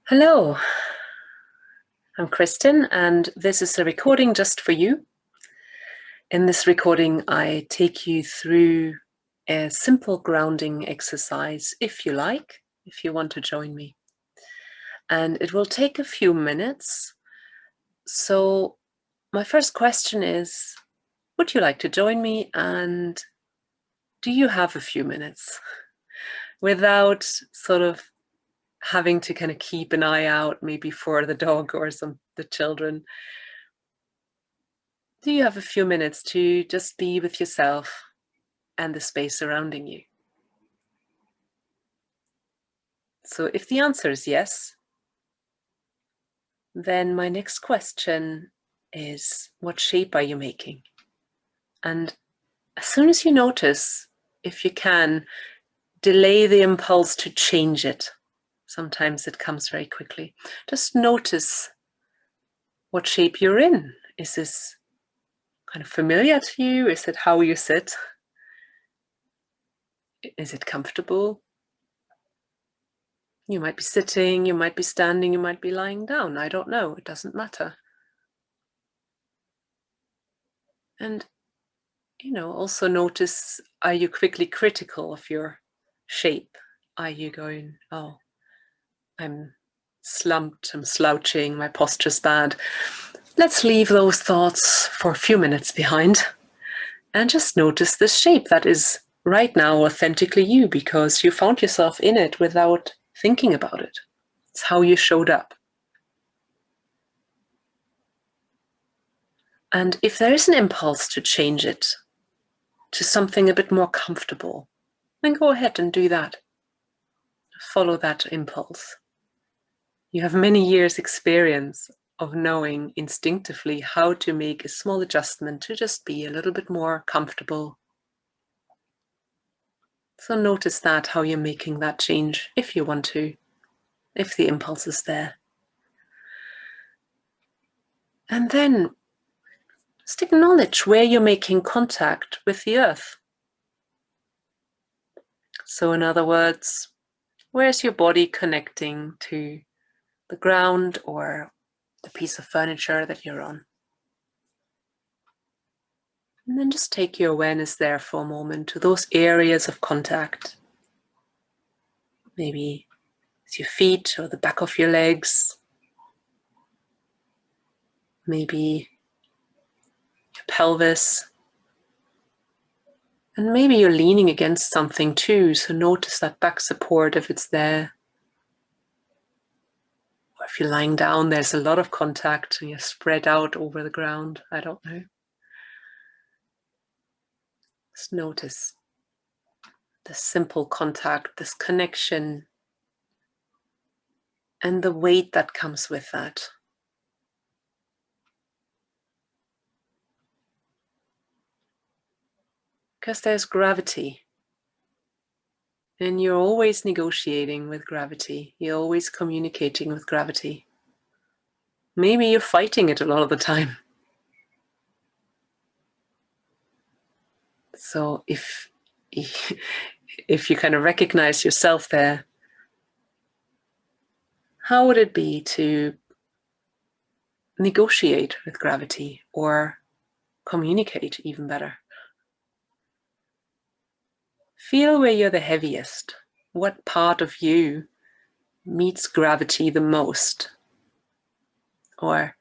Hello, I'm Kristen, and this is a recording just for you. In this recording, I take you through a simple grounding exercise, if you like, if you want to join me. And it will take a few minutes. So my first question is, would you like to join me? And do you have a few minutes? Without sort of having to kind of keep an eye out maybe for the dog or the children. Do you have a few minutes to just be with yourself and the space surrounding you? So if the answer is yes, then my next question is, what shape are you making? And as soon as you notice, if you can, delay the impulse to change it. Sometimes it comes very quickly. Just notice what shape you're in. Is this kind of familiar to you? Is it how you sit? Is it comfortable? You might be sitting, you might be standing, you might be lying down. I don't know. It doesn't matter. And, also notice, are you quickly critical of your shape? Are you going, oh, I'm slumped, I'm slouching, my posture's bad. Let's leave those thoughts for a few minutes behind and just notice the shape that is right now authentically you because you found yourself in it without thinking about it. It's how you showed up. And if there is an impulse to change it to something a bit more comfortable, then go ahead and do that. Follow that impulse. You have many years' experience of knowing instinctively how to make a small adjustment to just be a little bit more comfortable. So notice that, how you're making that change if you want to, if the impulse is there. And then just acknowledge where you're making contact with the earth. So in other words, where's your body connecting to the ground or the piece of furniture that you're on? And then just take your awareness there for a moment to those areas of contact. Maybe it's your feet or the back of your legs. Maybe your pelvis. And maybe you're leaning against something too, so notice that back support if it's there. Or if you're lying down, there's a lot of contact and you're spread out over the ground. I don't know. Just notice this simple contact, this connection, and the weight that comes with that. Because there's gravity. And you're always negotiating with gravity. You're always communicating with gravity. Maybe you're fighting it a lot of the time. So if you kind of recognize yourself there, how would it be to negotiate with gravity or communicate even better? Feel where you're the heaviest. What part of you meets gravity the most or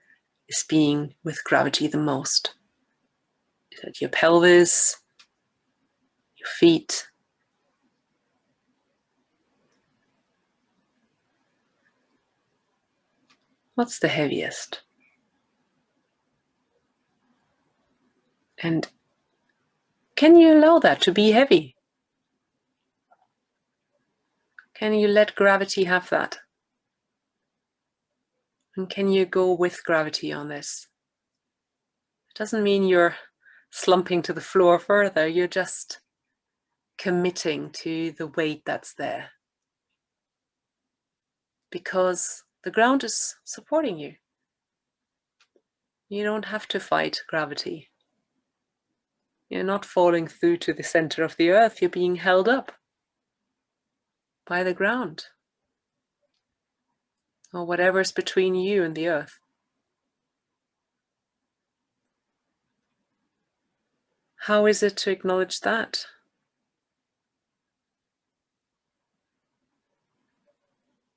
is being with gravity the most? Is it your pelvis, your feet? What's the heaviest? And can you allow that to be heavy? Can you let gravity have that? And can you go with gravity on this? It doesn't mean you're slumping to the floor further, you're just committing to the weight that's there. Because the ground is supporting you. You don't have to fight gravity. You're not falling through to the center of the earth, you're being held up by the ground. or whatever's between you and the earth. How is it to acknowledge that?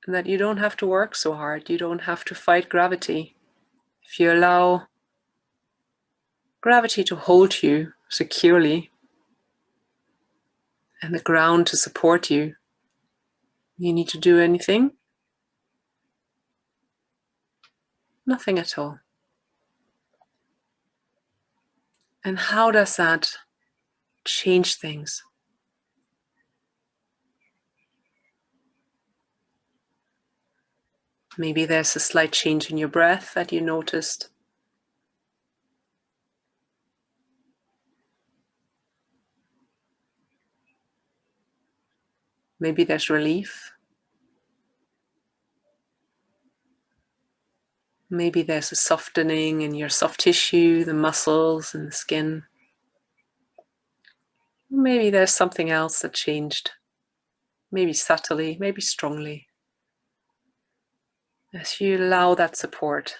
And that you don't have to work so hard, you don't have to fight gravity. If you allow gravity to hold you securely and the ground to support you, you need to do anything? Nothing at all. And how does that change things? Maybe there's a slight change in your breath that you noticed. Maybe there's relief. Maybe there's a softening in your soft tissue, the muscles and the skin. Maybe there's something else that changed. Maybe subtly, maybe strongly. As you allow that support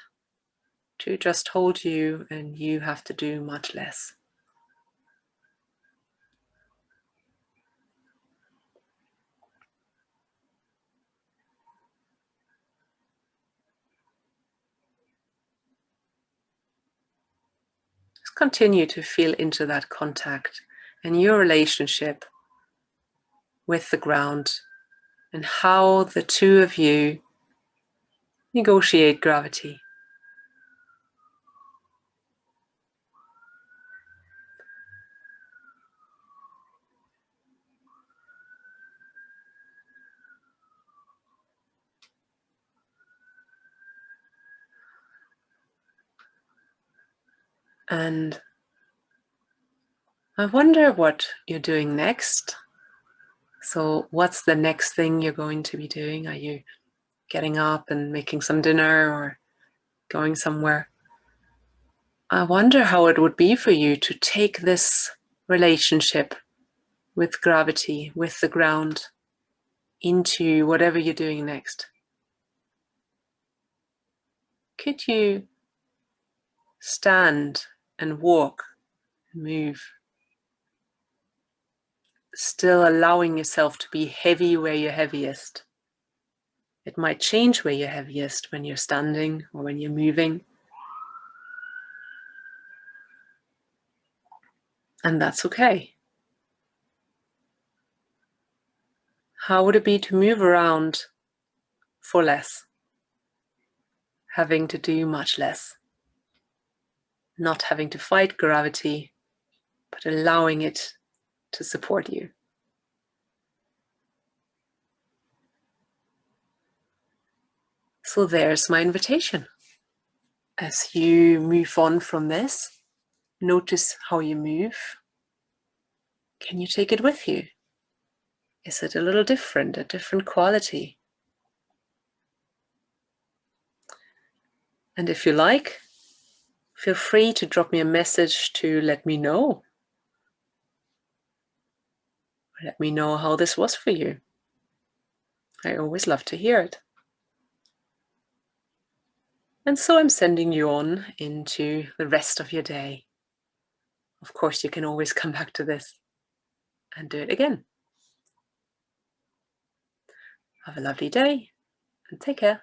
to just hold you, and you have to do much less. Just continue to feel into that contact and your relationship with the ground, and how the two of you negotiate gravity. And I wonder what you're doing next. So what's the next thing you're going to be doing? Are you getting up and making some dinner or going somewhere? I wonder how it would be for you to take this relationship with gravity, with the ground, into whatever you're doing next. Could you stand and walk, move, still allowing yourself to be heavy where you're heaviest? It might change where you're heaviest when you're standing or when you're moving. And that's okay. How would it be to move around for less? Having to do much less. Not having to fight gravity, but allowing it to support you. So there's my invitation. As you move on from this, notice how you move. Can you take it with you? Is it a little different, a different quality? And if you like, feel free to drop me a message to let me know. Let me know how this was for you. I always love to hear it. And so I'm sending you on into the rest of your day. Of course, you can always come back to this and do it again. Have a lovely day and take care.